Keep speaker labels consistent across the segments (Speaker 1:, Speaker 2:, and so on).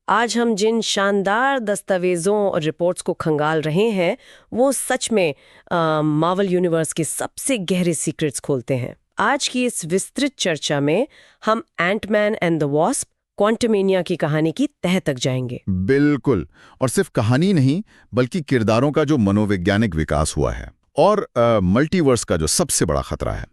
Speaker 1: आज हम जिन शानदार दस्तावेजों और रिपोर्ट्स को खंगाल रहे हैं वो सच में मार्वल यूनिवर्स के सबसे गहरे सीक्रेट्स खोलते हैं। आज की इस विस्तृत चर्चा में हम Ant Man and the Wasp Quantumania की कहानी की तह तक जाएंगे।
Speaker 2: बिल्कुल। और सिर्फ कहानी नहीं बल्कि किरदारों का जो मनोवैज्ञानिक विकास हुआ है और मल्टीवर्स का जो सबसे बड़ा खतरा है,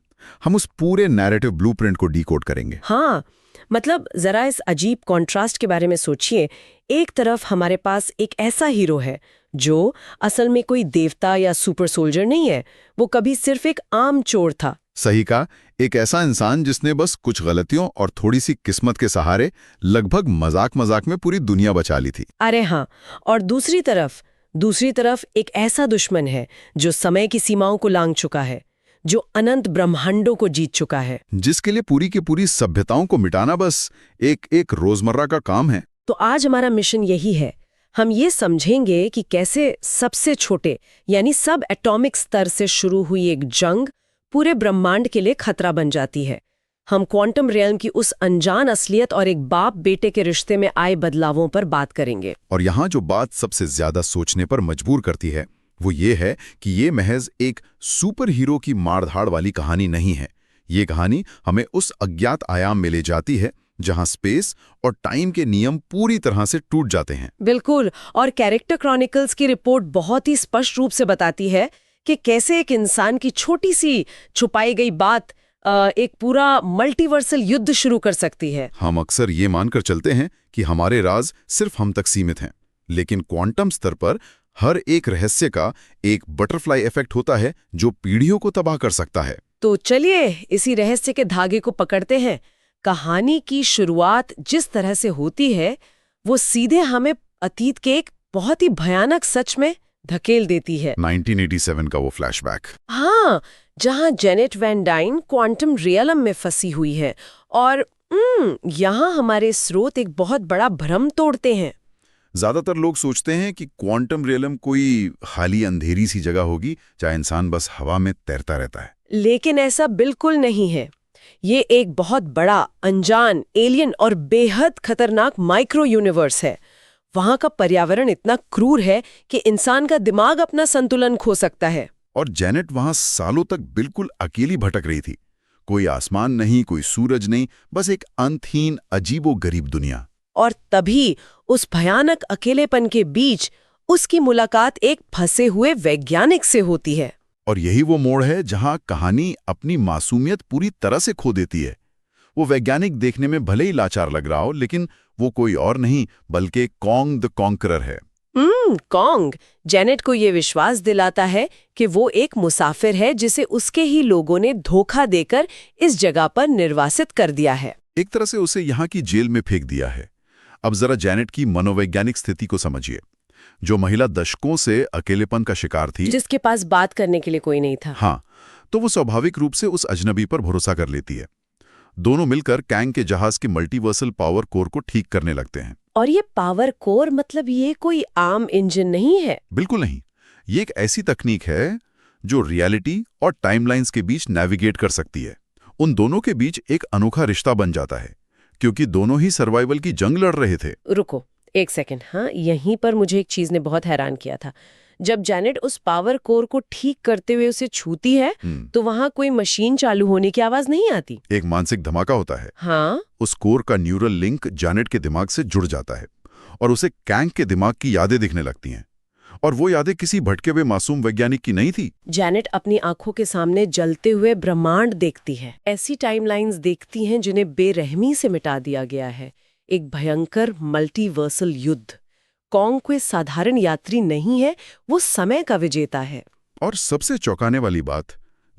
Speaker 2: हम उस पूरे नैरेटिव ब्लूप्रिंट को डीकोड करेंगे।
Speaker 1: हाँ, मतलब जरा इस अजीब कॉन्ट्रास्ट के बारे में सोचिए। एक तरफ हमारे पास एक ऐसा हीरो है जो असल में कोई देवता या सुपर सोल्जर नहीं है, वो कभी सिर्फ एक आम चोर था।
Speaker 2: सही कहा, एक ऐसा इंसान जिसने बस कुछ गलतियों और थोड़ी सी किस्मत के सहारे लगभग मजाक मजाक में पूरी दुनिया बचा ली थी।
Speaker 1: अरे हाँ, और दूसरी तरफ एक ऐसा दुश्मन है जो समय की सीमाओं को लांघ चुका है, जो अनंत ब्रह्मांडों को जीत चुका है,
Speaker 2: जिसके लिए पूरी की पूरी सभ्यताओं को मिटाना बस एक रोजमर्रा का काम है।
Speaker 1: तो आज हमारा मिशन यही है। हम ये समझेंगे कि कैसे सबसे छोटे यानी सब एटॉमिक स्तर से शुरू हुई एक जंग पूरे ब्रह्मांड के लिए खतरा बन जाती है। हम क्वांटम रियल्म की उस अनजान असलियत और एक बाप बेटे के रिश्ते में आए बदलावों पर बात करेंगे।
Speaker 2: और यहाँ जो बात सबसे ज्यादा सोचने पर मजबूर करती है वो ये है कि ये महज एक सुपर हीरो की मारधाड़ वाली कहानी नहीं है। ये कहानी हमें उस अज्ञात आयाम में ले जाती है जहां स्पेस और टाइम के नियम पूरी तरह से टूट जाते हैं।
Speaker 1: बिल्कुल, और कैरेक्टर क्रॉनिकल्स की रिपोर्ट बहुत ही स्पष्ट रूप से बताती है कि कैसे एक इंसान की छोटी सी छुपाई गई बात एक पूरा मल्टीवर्सल युद्ध शुरू कर सकती है।
Speaker 2: हम अक्सर ये मानकर चलते हैं कि हमारे राज सिर्फ हम तक सीमित हैं, लेकिन क्वांटम स्तर पर हर एक रहस्य का एक बटरफ्लाई इफेक्ट होता है जो पीढ़ियों को तबाह कर सकता है।
Speaker 1: तो चलिए इसी रहस्य के धागे को पकड़ते हैं। कहानी की शुरुआत जिस तरह से होती है वो सीधे हमें अतीत के एक बहुत ही भयानक सच में धकेल देती है।
Speaker 2: 1987 का वो फ्लैशबैक।
Speaker 1: हाँ, जहां Janet Van Dyne quantum realm में फंसी हुई है और यहाँ हमारे स्रोत एक बहुत बड़ा भ्रम तोड़ते हैं।
Speaker 2: ज्यादातर लोग सोचते हैं कि क्वांटम रियलम कोई खाली अंधेरी सी जगह होगी जहां इंसान बस हवा में तैरता रहता है।
Speaker 1: लेकिन ऐसा बिल्कुल नहीं है। ये एक बहुत बड़ा, अनजान, एलियन और बेहद खतरनाक माइक्रो यूनिवर्स है। वहां का पर्यावरण इतना क्रूर है कि इंसान का दिमाग अपना संतुलन खो सकता है।
Speaker 2: और जेनेट वहां सालों तक बिल्कुल अकेली भटक रही थी। कोई आसमान नहीं, कोई सूरज नहीं, बस एक अंतहीन अजीबो-गरीब दुनिया।
Speaker 1: और तभी उस भयानक अकेलेपन के बीच उसकी मुलाकात एक फंसे हुए वैज्ञानिक से होती है।
Speaker 2: और यही वो मोड़ है जहां कहानी अपनी मासूमियत पूरी तरह से खो देती है। वो वैज्ञानिक देखने में भले ही लाचार लग रहा हो, लेकिन वो कोई और नहीं बल्कि कॉन्ग द कॉन्करर है।
Speaker 1: कॉन्ग जेनेट को ये विश्वास दिलाता है कि वो एक मुसाफिर है जिसे उसके ही लोगों ने धोखा देकर इस जगह पर निर्वासित कर दिया है।
Speaker 2: एक तरह से उसे यहाँ की जेल में फेंक दिया है। अब जरा जेनेट की मनोवैज्ञानिक स्थिति को समझिए। जो महिला दशकों से अकेलेपन का शिकार थी,
Speaker 1: जिसके पास बात करने के लिए कोई नहीं था,
Speaker 2: हाँ, तो वो स्वाभाविक रूप से उस अजनबी पर भरोसा कर लेती है। दोनों मिलकर कैंग के जहाज के मल्टीवर्सल पावर कोर को ठीक करने लगते हैं।
Speaker 1: और ये पावर कोर मतलब ये कोई आम इंजन नहीं है।
Speaker 2: बिल्कुल नहीं। ये एक ऐसी तकनीक है जो रियलिटी और टाइमलाइंस के बीच नेविगेट कर सकती है। उन दोनों के बीच एक अनोखा रिश्ता बन जाता है क्योंकि दोनों ही सर्वाइवल की जंग लड़ रहे थे।
Speaker 1: रुको एक सेकंड, हाँ, यहीं पर मुझे एक चीज ने बहुत हैरान किया था। जब जेनेट उस पावर कोर को ठीक करते हुए उसे छूती है तो वहां कोई मशीन चालू होने की आवाज नहीं आती।
Speaker 2: एक मानसिक धमाका होता है।
Speaker 1: हाँ,
Speaker 2: उस कोर का न्यूरल लिंक जेनेट के दिमाग से जुड़ जाता है और उसे कैंग के दिमाग की यादें दिखने लगती हैं। और वो यादें किसी भटके हुए मासूम वैज्ञानिक की नहीं थी।
Speaker 1: जेनेट अपनी आंखों के सामने जलते हुए ब्रह्मांड देखती है। ऐसी टाइमलाइंस देखती हैं जिन्हें बेरहमी से मिटा दिया गया है। एक भयंकर मल्टीवर्सल युद्ध। कॉन्ग कोई साधारण यात्री नहीं है, वो समय का विजेता है।
Speaker 2: और सबसे चौंकाने वाली बात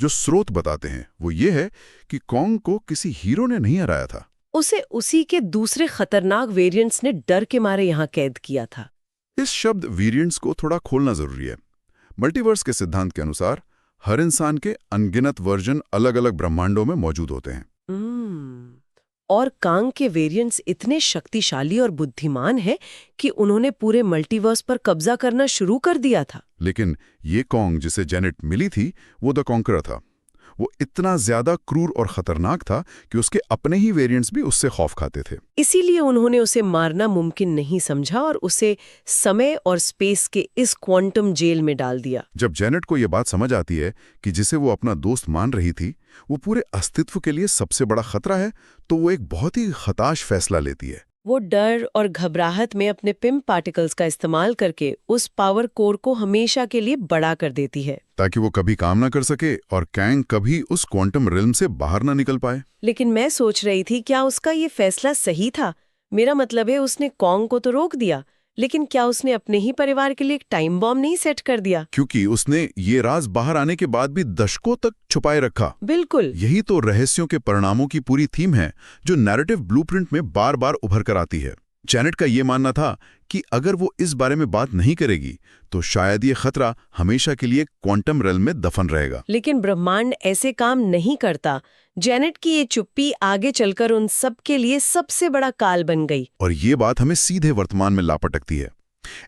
Speaker 2: जो स्रोत बताते हैं वो ये है कि कॉन्ग को किसी हीरो ने नहीं हराया था।
Speaker 1: उसे उसी के दूसरे खतरनाक वेरिएंट्स ने डर के मारे यहाँ कैद किया था।
Speaker 2: इस शब्द वेरिएंट्स को थोड़ा खोलना जरूरी है। मल्टीवर्स के सिद्धांत के अनुसार हर इंसान के अनगिनत वर्जन अलग अलग ब्रह्मांडों में मौजूद होते हैं।
Speaker 1: और कांग के वेरिएंट्स इतने शक्तिशाली और बुद्धिमान हैं कि उन्होंने पूरे मल्टीवर्स पर कब्जा करना शुरू कर दिया था।
Speaker 2: लेकिन ये कॉन्ग जिसे जेनेट मिली थी वो द कॉन्करर था। वो इतना ज्यादा क्रूर और खतरनाक था कि उसके अपने ही वेरिएंट्स भी उससे खौफ खाते थे।
Speaker 1: इसीलिए उन्होंने उसे मारना मुमकिन नहीं समझा और उसे समय और स्पेस के इस क्वांटम जेल में डाल दिया।
Speaker 2: जब जेनेट को ये बात समझ आती है कि जिसे वो अपना दोस्त मान रही थी वो पूरे अस्तित्व के लिए सबसे बड़ा खतरा है, तो वो एक बहुत ही हताश फैसला लेती है।
Speaker 1: वो डर और घबराहट में अपने पिम पार्टिकल्स का इस्तेमाल करके उस पावर कोर को हमेशा के लिए बड़ा कर देती है,
Speaker 2: ताकि वो कभी काम ना कर सके और कैंग कभी उस क्वांटम रिल्म से बाहर ना निकल पाए।
Speaker 1: लेकिन मैं सोच रही थी क्या उसका ये फैसला सही था? मेरा मतलब है उसने कॉन्ग को तो रोक दिया, लेकिन क्या उसने अपने ही परिवार के लिए एक टाइम बॉम्ब नहीं सेट कर दिया?
Speaker 2: क्योंकि उसने ये राज बाहर आने के बाद भी दशकों तक छुपाए रखा।
Speaker 1: बिल्कुल।
Speaker 2: यही तो रहस्यों के परिणामों की पूरी थीम है, जो नैरेटिव ब्लूप्रिंट में बार बार उभर कर आती है। जेनेट का ये मानना था कि अगर वो इस बारे में बात नहीं करेगी तो शायद ये खतरा हमेशा के लिए क्वांटम रेल्म में दफन रहेगा।
Speaker 1: लेकिन ब्रह्मांड ऐसे काम नहीं करता। जेनेट की ये चुप्पी आगे चलकर उन सब के लिए सबसे बड़ा काल बन गई।
Speaker 2: और ये बात हमें सीधे वर्तमान में लापटकती है।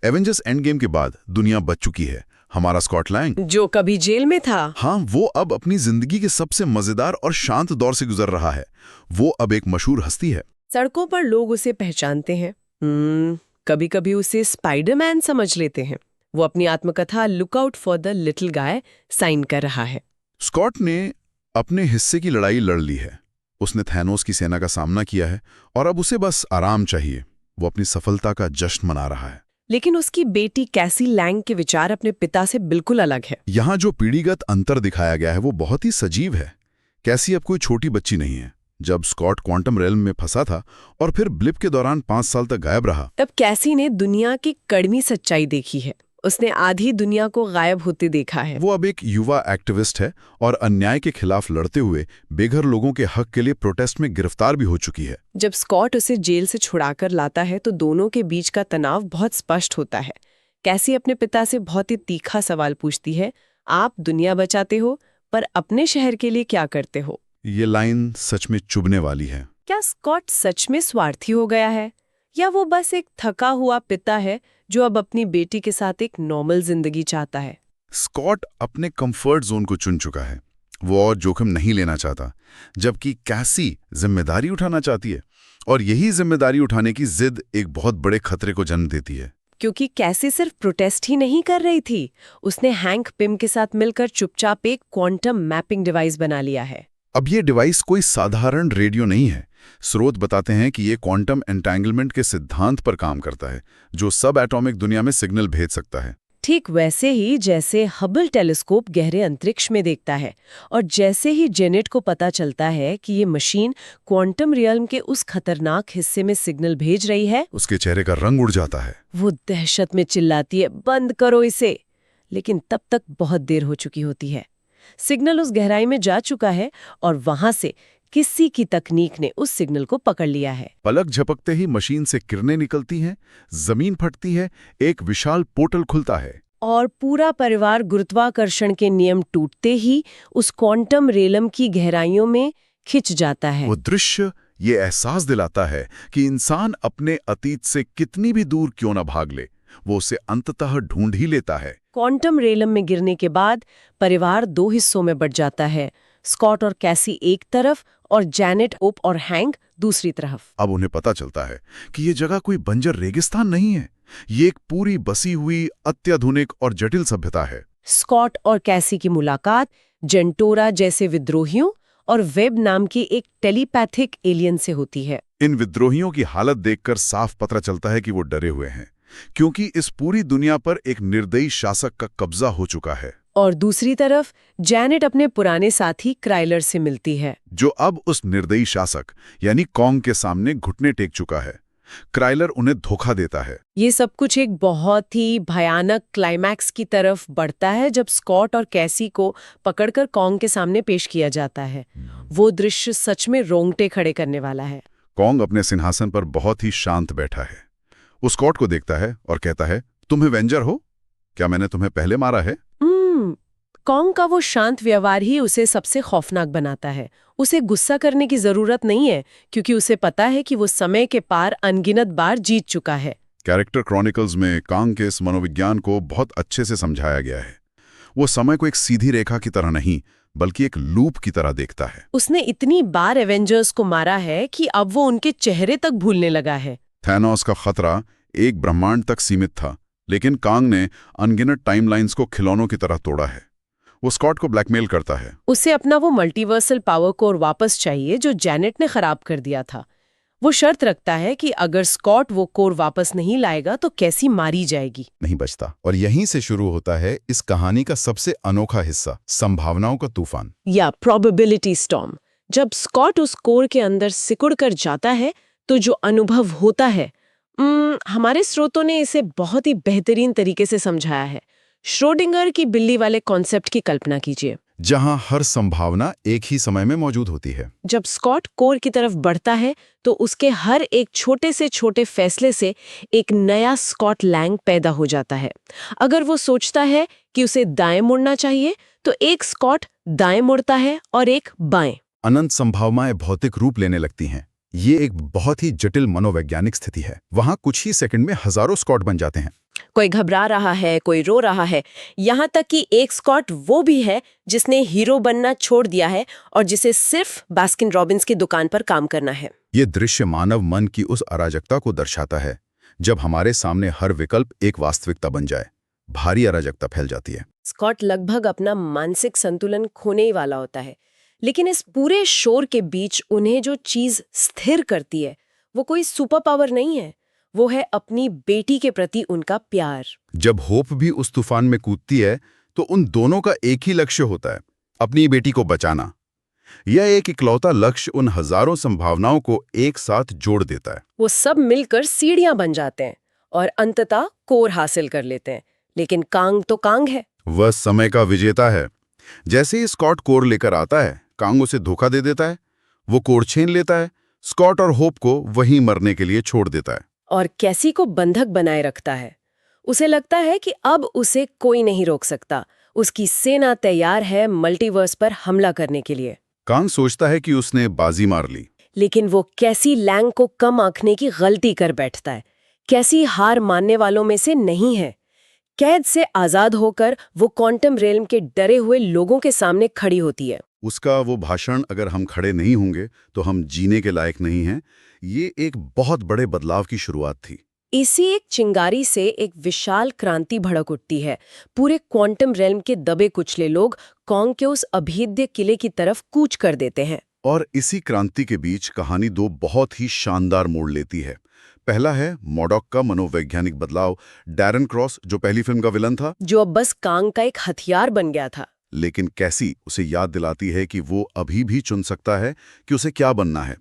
Speaker 2: एवेंजर्स एंड गेम के बाद दुनिया बच चुकी है। हमारा स्कॉट लैंग,
Speaker 1: जो कभी जेल में था,
Speaker 2: हाँ, वो अब अपनी जिंदगी के सबसे मजेदार और शांत दौर से गुजर रहा है। वो अब एक मशहूर हस्ती है।
Speaker 1: सड़कों पर लोग उसे पहचानते हैं। कभी कभी उसे स्पाइडरमैन समझ लेते हैं। वो अपनी आत्मकथा Look Out for the Little Guy sign कर रहा है।
Speaker 2: स्कॉट ने अपने हिस्से की लड़ाई लड़ ली है। उसने थैनोस की सेना का सामना किया है और अब उसे बस आराम चाहिए। वो अपनी सफलता का जश्न मना रहा है।
Speaker 1: लेकिन उसकी बेटी कैसी लैंग के विचार अपने पिता से बिल्कुल अलग है।
Speaker 2: यहाँ जो पीढ़ीगत अंतर दिखाया गया है वो बहुत ही सजीव है। कैसी अब कोई छोटी बच्ची नहीं है। जब स्कॉट क्वांटम रेल्म में फंसा था और फिर ब्लिप के दौरान 5 साल तक गायब रहा,
Speaker 1: तब कैसी ने दुनिया की कड़वी सच्चाई देखी है। उसने आधी दुनिया को गायब होते देखा है।
Speaker 2: वो अब एक युवा एक्टिविस्ट है और अन्याय के खिलाफ लड़ते हुए बेघर लोगों के हक के लिए प्रोटेस्ट में गिरफ्तार भी हो चुकी है।
Speaker 1: जब स्कॉट उसे जेल से छुड़ाकर लाता है तो दोनों के बीच का तनाव बहुत स्पष्ट होता है। कैसी अपने पिता से बहुत ही तीखा सवाल पूछती है, आप दुनिया बचाते हो पर अपने शहर के लिए क्या करते हो?
Speaker 2: ये लाइन सच में चुभने वाली है।
Speaker 1: क्या स्कॉट सच में स्वार्थी हो गया है या वो बस एक थका हुआ पिता है जो अब अपनी बेटी के साथ एक नॉर्मल जिंदगी चाहता है?
Speaker 2: स्कॉट अपने कंफर्ट जोन को चुन चुका है। वो और जोखिम नहीं लेना चाहता, जबकि कैसी जिम्मेदारी उठाना चाहती है। और यही जिम्मेदारी उठाने की जिद एक बहुत बड़े खतरे को जन्म देती है।
Speaker 1: क्योंकि कैसी सिर्फ प्रोटेस्ट ही नहीं कर रही थी, उसने हैंक पिम के साथ मिलकर चुपचाप एक क्वांटम मैपिंग डिवाइस बना लिया है।
Speaker 2: अब ये डिवाइस कोई साधारण रेडियो नहीं है। स्रोत बताते हैं कि ये क्वांटम एंटेंगलमेंट के सिद्धांत पर काम करता है, जो सब एटॉमिक दुनिया में सिग्नल भेज सकता है।
Speaker 1: ठीक वैसे ही जैसे हबल टेलीस्कोप गहरे अंतरिक्ष में देखता है। और जैसे ही जेनेट को पता चलता है कि ये मशीन क्वांटम रियल्म के उस खतरनाक हिस्से में सिग्नल भेज रही है,
Speaker 2: उसके चेहरे का रंग उड़ जाता है।
Speaker 1: वो दहशत में चिल्लाती है, बंद करो इसे। लेकिन तब तक बहुत देर हो चुकी होती है। सिग्नल उस गहराई में जा चुका है और वहां से किसी की तकनीक ने उस सिग्नल को पकड़ लिया है।
Speaker 2: पलक झपकते ही मशीन से किरणें निकलती हैं, जमीन फटती है, एक विशाल पोर्टल खुलता है
Speaker 1: और पूरा परिवार गुरुत्वाकर्षण के नियम टूटते ही उस क्वांटम रेलम की गहराइयों में खिंच जाता है।
Speaker 2: वो दृश्य ये एहसास दिलाता है कि इंसान अपने अतीत से कितनी भी दूर क्यों न भाग ले, वो उसे अंततः ढूंढ ही लेता है।
Speaker 1: क्वांटम रेलम में गिरने के बाद परिवार 2 हिस्सों में बंट जाता है। स्कॉट और कैसी एक तरफ और जेनेट, ओप और हैंक दूसरी तरफ।
Speaker 2: अब उन्हें पता चलता है कि ये जगह कोई बंजर रेगिस्तान नहीं है। ये एक पूरी बसी हुई, अत्याधुनिक और जटिल सभ्यता है।
Speaker 1: स्कॉट और कैसी की मुलाकात जेंटोरा जैसे विद्रोहियों और वेब नाम की एक टेलीपैथिक एलियन से होती है।
Speaker 2: इन विद्रोहियों की हालत देखकर साफ पता चलता है कि वो डरे हुए हैं, क्योंकि इस पूरी दुनिया पर एक निर्दयी शासक का कब्जा हो चुका है।
Speaker 1: और दूसरी तरफ जेनेट अपने पुराने साथी क्राइलर से मिलती है,
Speaker 2: जो अब उस निर्दयी शासक यानी कॉन्ग के सामने घुटने टेक चुका है। क्राइलर उन्हें धोखा देता है।
Speaker 1: ये सब कुछ एक बहुत ही भयानक क्लाइमैक्स की तरफ बढ़ता है जब स्कॉट और कैसी को पकड़कर कॉन्ग के सामने पेश किया जाता है। वो दृश्य सच में रोंगटे खड़े करने वाला है।
Speaker 2: कॉन्ग अपने सिंहासन पर बहुत ही शांत बैठा है। वो स्कॉट को देखता है और कहता है, तुम एवेंजर हो? क्या मैंने तुम्हें पहले मारा है?
Speaker 1: कॉन्ग का वो शांत व्यवहार ही उसे सबसे खौफनाक बनाता है। उसे गुस्सा करने की जरूरत नहीं है, क्योंकि उसे पता है कि वो समय के पार अनगिनत बार जीत चुका है।
Speaker 2: कैरेक्टर क्रॉनिकल्स में कॉन्ग के इस मनोविज्ञान को बहुत अच्छे से समझाया गया है। वो समय को एक सीधी रेखा की तरह नहीं, बल्कि एक लूप की तरह देखता है।
Speaker 1: उसने इतनी बार एवेंजर्स को मारा है कि अब वो उनके चेहरे तक भूलने लगा है।
Speaker 2: थैनोस का खतरा एक ब्रह्मांड तक सीमित था, लेकिन कांग ने अनगिनत टाइमलाइंस को खिलौनों की तरह तोड़ा है। वो स्कॉट को ब्लैकमेल करता है।
Speaker 1: उसे अपना वो मल्टीवर्सल पावर कोर वापस चाहिए जो जैनेट ने खराब कर दिया था। वो शर्त रखता है कि अगर स्कॉट वो कोर वापस नहीं लाएगा तो कैसी मारी जाएगी।
Speaker 2: नहीं बचता। और यहीं से शुरू होता है इस कहानी का सबसे अनोखा हिस्सा, संभावनाओं का तूफान
Speaker 1: या प्रोबेबिलिटी स्टॉर्म। जब स्कॉट उस कोर के अंदर सिकुड़ कर जाता है तो जो अनुभव होता है, हमारे स्रोतों ने इसे बहुत ही बेहतरीन तरीके से समझाया है। श्रोडिंगर की बिल्ली वाले कॉन्सेप्ट की कल्पना कीजिए,
Speaker 2: जहां हर संभावना एक ही समय में मौजूद होती है।
Speaker 1: जब स्कॉट कोर की तरफ बढ़ता है तो उसके हर एक छोटे से छोटे फैसले से एक नया स्कॉट लैंग पैदा हो जाता है। अगर वो सोचता है कि उसे दाएं मुड़ना चाहिए तो एक स्कॉट दाएं मुड़ता है और एक बाएं।
Speaker 2: अनंत संभावनाएं भौतिक रूप लेने लगती हैं। ये एक बहुत ही जटिल मनोवैज्ञानिक स्थिति है। वहां कुछ ही सेकंड में हजारों स्कॉट बन जाते हैं।
Speaker 1: कोई घबरा रहा है, कोई रो रहा है, यहाँ तक कि एक स्कॉट वो भी है जिसने हीरो बनना छोड़ दिया है और जिसे सिर्फ बास्किन रॉबिन्स की दुकान पर काम करना है।
Speaker 2: ये दृश्य मानव मन की उस अराजकता को दर्शाता है जब हमारे सामने हर विकल्प एक वास्तविकता बन जाए। भारी अराजकता फैल जाती है।
Speaker 1: स्कॉट लगभग अपना मानसिक संतुलन खोने ही वाला होता है, लेकिन इस पूरे शोर के बीच उन्हें जो चीज स्थिर करती है वो कोई सुपर पावर नहीं है, वो है अपनी बेटी के प्रति उनका प्यार।
Speaker 2: जब होप भी उस तूफान में कूदती है तो उन दोनों का एक ही लक्ष्य होता है, अपनी बेटी को बचाना। यह एक इकलौता लक्ष्य उन हजारों संभावनाओं को एक साथ जोड़ देता है।
Speaker 1: वो सब मिलकर सीढ़ियां बन जाते हैं और अंततः कोर हासिल कर लेते हैं। लेकिन कांग तो कांग है,
Speaker 2: वह समय का विजेता है। जैसे ही स्कॉट कोर लेकर आता है, कांग उसे धोखा दे देता है। वो कोर छीन लेता है, स्कॉट और होप को वहीं मरने के लिए छोड़ देता है
Speaker 1: और कैसी को बंधक बनाए रखता है। उसे लगता है कि अब उसे कोई नहीं रोक सकता। उसकी सेना तैयार है मल्टीवर्स पर हमला करने के लिए।
Speaker 2: कांग सोचता है कि उसने बाजी मार ली,
Speaker 1: लेकिन वो कैसी लैंग को कम आंकने की गलती कर बैठता है। कैसी हार मानने वालों में से नहीं है। कैद से आजाद होकर वो क्वांटम रेल्म के डरे हुए लोगों के सामने खड़ी होती है।
Speaker 2: उसका वो भाषण, अगर हम खड़े नहीं होंगे तो हम जीने के लायक नहीं हैं, ये एक बहुत बड़े बदलाव की शुरुआत थी।
Speaker 1: इसी एक चिंगारी से एक विशाल क्रांति भड़क उठती है। पूरे क्वांटम रेल्म के दबे कुचले लोग कॉन्ग के उस अभेद्य किले की तरफ कूच कर देते हैं।
Speaker 2: और इसी क्रांति के बीच कहानी दो बहुत ही शानदार मोड़ लेती है। पहला है मॉडॉक का मनोवैज्ञानिक बदलाव। डैरन क्रॉस, जो पहली फिल्म का विलन था,
Speaker 1: जो अब बस कांग का एक हथियार बन गया था।
Speaker 2: लेकिन कैसी उसे याद दिलाती है कि वो अभी भी चुन सकता है कि उसे क्या बनना है।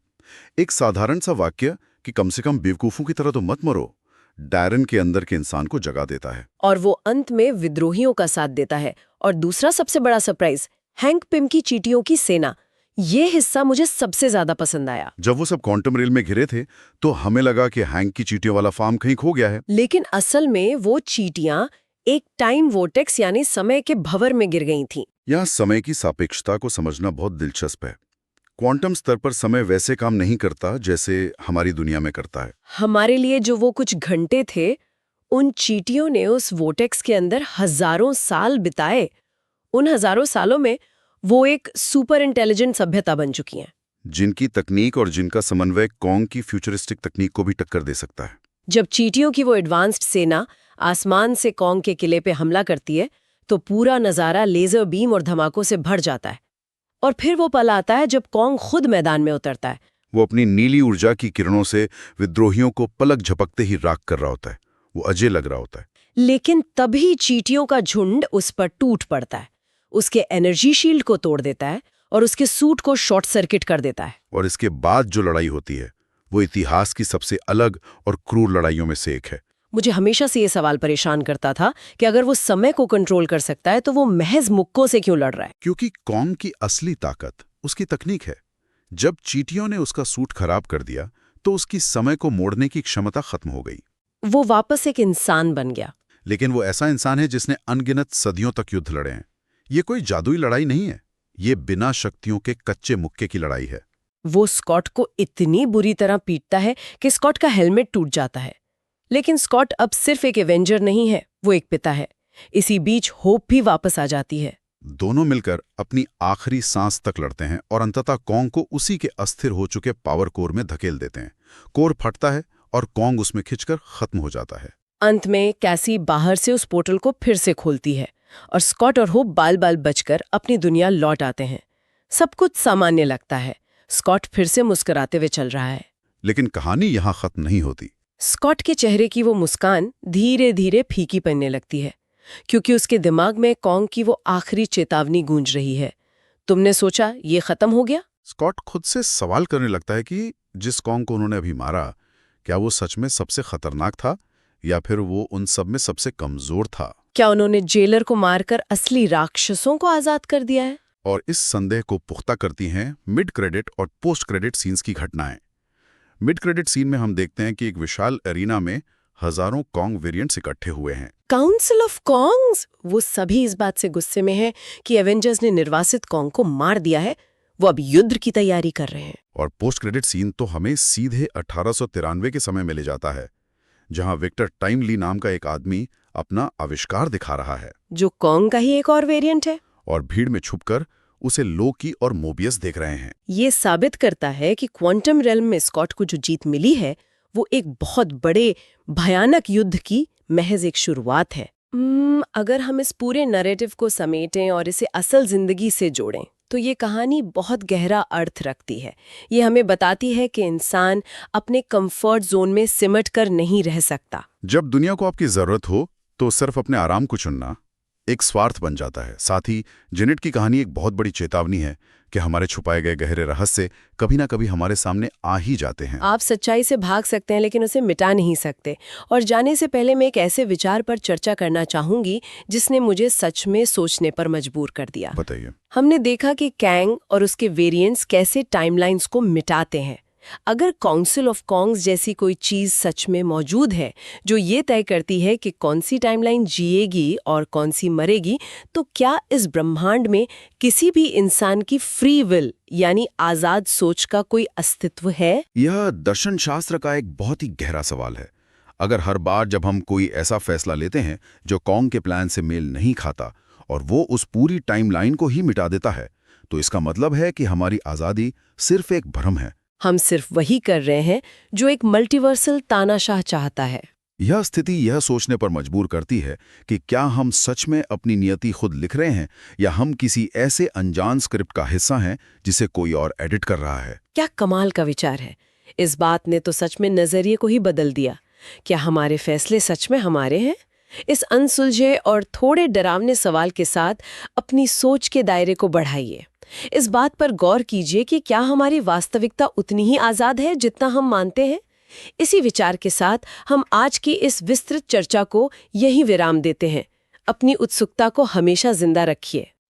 Speaker 2: एक साधारण सा वाक्य कि कम से कम बेवकूफों की तरह तो मत मरो, डैरन के अंदर के इंसान को जगा देता है।
Speaker 1: और वो अंत में विद्रोहियों का साथ देता है। और दूसरा सबसे बड़ा सरप्राइज, हैंक पिम की चींटियों की सेना। ये हिस्सा मुझे सबसे ज्यादा पसंद आया।
Speaker 2: जब वो सब क्वांटम रेल में घिरे थे तो हमें लगा कि हैंक की चींटियों वाला फार्म कहीं खो गया है।
Speaker 1: लेकिन असल में वो चींटियां एक टाइम वोर्टेक्स यानी समय के भंवर में गिर गई थीं।
Speaker 2: यहाँ समय की सापेक्षता को समझना बहुत दिलचस्प है। क्वांटम स्तर पर समय वैसे काम नहीं करता जैसे हमारी दुनिया में करता है।
Speaker 1: हमारे लिए जो वो कुछ घंटे थे, उन चींटियों ने उस वोर्टेक्स के अंदर हजारों साल बिताए। उन हजारों सालों में वो एक सुपर इंटेलिजेंट सभ्यता बन चुकी हैं,
Speaker 2: जिनकी तकनीक और जिनका समन्वय कॉन्ग की फ्यूचरिस्टिक तकनीक को भी टक्कर दे सकता है।
Speaker 1: जब चींटियों की वो एडवांस्ड सेना आसमान से कॉन्ग के किले पे हमला करती है तो पूरा नजारा लेजर बीम और धमाकों से भर जाता है। और फिर वो पल आता है जब कॉन्ग खुद मैदान में उतरता है।
Speaker 2: वो अपनी नीली ऊर्जा की किरणों से विद्रोहियों को पलक झपकते ही राख कर रहा होता है। वो अजय लग रहा होता है।
Speaker 1: लेकिन तभी चींटियों का झुंड उस पर टूट पड़ता है, उसके एनर्जी शील्ड को तोड़ देता है और उसके सूट को शॉर्ट सर्किट कर देता है।
Speaker 2: और इसके बाद जो लड़ाई होती है वो इतिहास की सबसे अलग और क्रूर लड़ाइयों में से एक है।
Speaker 1: मुझे हमेशा से ये सवाल परेशान करता था कि अगर वो समय को कंट्रोल कर सकता है तो वो महज मुक्कों से क्यों लड़ रहा है।
Speaker 2: क्योंकि कॉन्ग की असली ताकत उसकी तकनीक है। जब चींटियों ने उसका सूट खराब कर दिया तो उसकी समय को मोड़ने की क्षमता खत्म हो गई।
Speaker 1: वो वापस एक इंसान बन गया।
Speaker 2: लेकिन वो ऐसा इंसान है जिसने अनगिनत सदियों तक युद्ध लड़े हैं। ये कोई जादुई लड़ाई नहीं है, ये बिना शक्तियों के कच्चे मुक्के की लड़ाई है।
Speaker 1: वो स्कॉट को इतनी बुरी तरह पीटता है कि स्कॉट का हेलमेट टूट जाता है। लेकिन स्कॉट अब सिर्फ एक एवेंजर नहीं है, वो एक पिता है। इसी बीच होप भी वापस आ जाती है।
Speaker 2: दोनों मिलकर अपनी आखिरी सांस तक लड़ते हैं और अंततः कॉन्ग को उसी के अस्थिर हो चुके पावर कोर में धकेल देते हैं। कोर फटता है और कॉन्ग उसमें खिंचकर खत्म हो जाता है।
Speaker 1: अंत में कैसी बाहर से उस पोर्टल को फिर से खोलती है और स्कॉट और होप बाल बाल बचकर अपनी दुनिया लौट आते हैं। सब कुछ सामान्य लगता है। स्कॉट फिर से मुस्कुराते हुए चल रहा है।
Speaker 2: लेकिन कहानी यहाँ खत्म नहीं होती।
Speaker 1: स्कॉट के चेहरे की वो मुस्कान धीरे धीरे फीकी पड़ने लगती है, क्योंकि उसके दिमाग में कॉन्ग की वो आखिरी चेतावनी गूंज रही है। तुमने सोचा ये खत्म हो गया?
Speaker 2: स्कॉट खुद से सवाल करने लगता है कि जिस कॉन्ग को उन्होंने अभी मारा, क्या वो सच में सबसे खतरनाक था या फिर वो उन सब में सबसे कमजोर था?
Speaker 1: क्या उन्होंने जेलर को मारकर असली राक्षसों को आजाद कर दिया है?
Speaker 2: और इस संदेह को पुख्ता करती हैं मिड क्रेडिट और पोस्ट क्रेडिट सीन्स की घटनाएं। मिड क्रेडिट सीन में हम देखते हैं कि एक विशाल एरिना में हजारों कॉन्ग वेरिएंट्स इकट्ठे हुए हैं।
Speaker 1: Council of Kongs! वो सभी इस बात से गुस्से में हैं कि एवेंजर्स ने निर्वासित कॉन्ग को मार दिया है। वो अब युद्ध की तैयारी कर रहे हैं।
Speaker 2: और पोस्ट क्रेडिट सीन तो हमें सीधे 1893 के समय में ले जाता है, जहां विक्टर टाइमली नाम का एक आदमी अपना आविष्कार दिखा रहा है,
Speaker 1: जो कॉन्ग का ही एक और वेरिएंट है।
Speaker 2: और भीड़ में छुपकर उसे लोकी और मोबियस देख रहे हैं।
Speaker 1: ये साबित करता है कि क्वांटम रेल्म में स्कॉट को जो जीत मिली है वो एक बहुत बड़े भयानक युद्ध की महज एक शुरुआत है। अगर हम इस पूरे नैरेटिव को समेटें और इसे असल जिंदगी से जोड़ें तो ये कहानी बहुत गहरा अर्थ रखती है। ये हमें बताती है कि इंसान अपने कंफर्ट जोन में सिमट कर नहीं रह सकता।
Speaker 2: जब दुनिया को आपकी जरूरत हो तो सिर्फ अपने आराम को चुनना एक स्वार्थ बन जाता है। साथ ही जेनेट की कहानी एक बहुत बड़ी चेतावनी है कि हमारे छुपाए गए गहरे रहस्य कभी ना कभी हमारे सामने आ ही जाते हैं।
Speaker 1: आप सच्चाई से भाग सकते हैं लेकिन उसे मिटा नहीं सकते। और जाने से पहले मैं एक ऐसे विचार पर चर्चा करना चाहूंगी जिसने मुझे सच में सोचने पर मजबूर कर दिया।
Speaker 2: बताइए।
Speaker 1: हमने देखा कि कैंग और उसके वेरिएंट्स कैसे टाइमलाइंस को मिटाते हैं। अगर काउंसिल ऑफ कॉन्ग्स जैसी कोई चीज सच में मौजूद है जो ये तय करती है कि कौन सी टाइमलाइन जिएगी और कौन सी मरेगी, तो क्या इस ब्रह्मांड में किसी भी इंसान की फ्री विल यानी आजाद सोच का कोई अस्तित्व है?
Speaker 2: यह दर्शन शास्त्र का एक बहुत ही गहरा सवाल है। अगर हर बार जब हम कोई ऐसा फैसला लेते हैं जो कॉन्ग के प्लान से मेल नहीं खाता और वो उस पूरी टाइमलाइन को ही मिटा देता है, तो इसका मतलब है कि हमारी आजादी सिर्फ एक भ्रम है।
Speaker 1: हम सिर्फ वही कर रहे हैं जो एक मल्टीवर्सल तानाशाह चाहता है।
Speaker 2: यह स्थिति यह सोचने पर मजबूर करती है कि क्या हम सच में अपनी नियति खुद लिख रहे हैं या हम किसी ऐसे अनजान स्क्रिप्ट का हिस्सा हैं जिसे कोई और एडिट कर रहा है।
Speaker 1: क्या कमाल का विचार है। इस बात ने तो सच में नजरिए को ही बदल दिया। क्या हमारे फैसले सच में हमारे हैं? इस अनसुलझे और थोड़े डरावने सवाल के साथ अपनी सोच के दायरे को बढ़ाइए। इस बात पर गौर कीजिए कि क्या हमारी वास्तविकता उतनी ही आजाद है जितना हम मानते हैं। इसी विचार के साथ हम आज की इस विस्तृत चर्चा को यहीं विराम देते हैं। अपनी उत्सुकता को हमेशा जिंदा रखिए।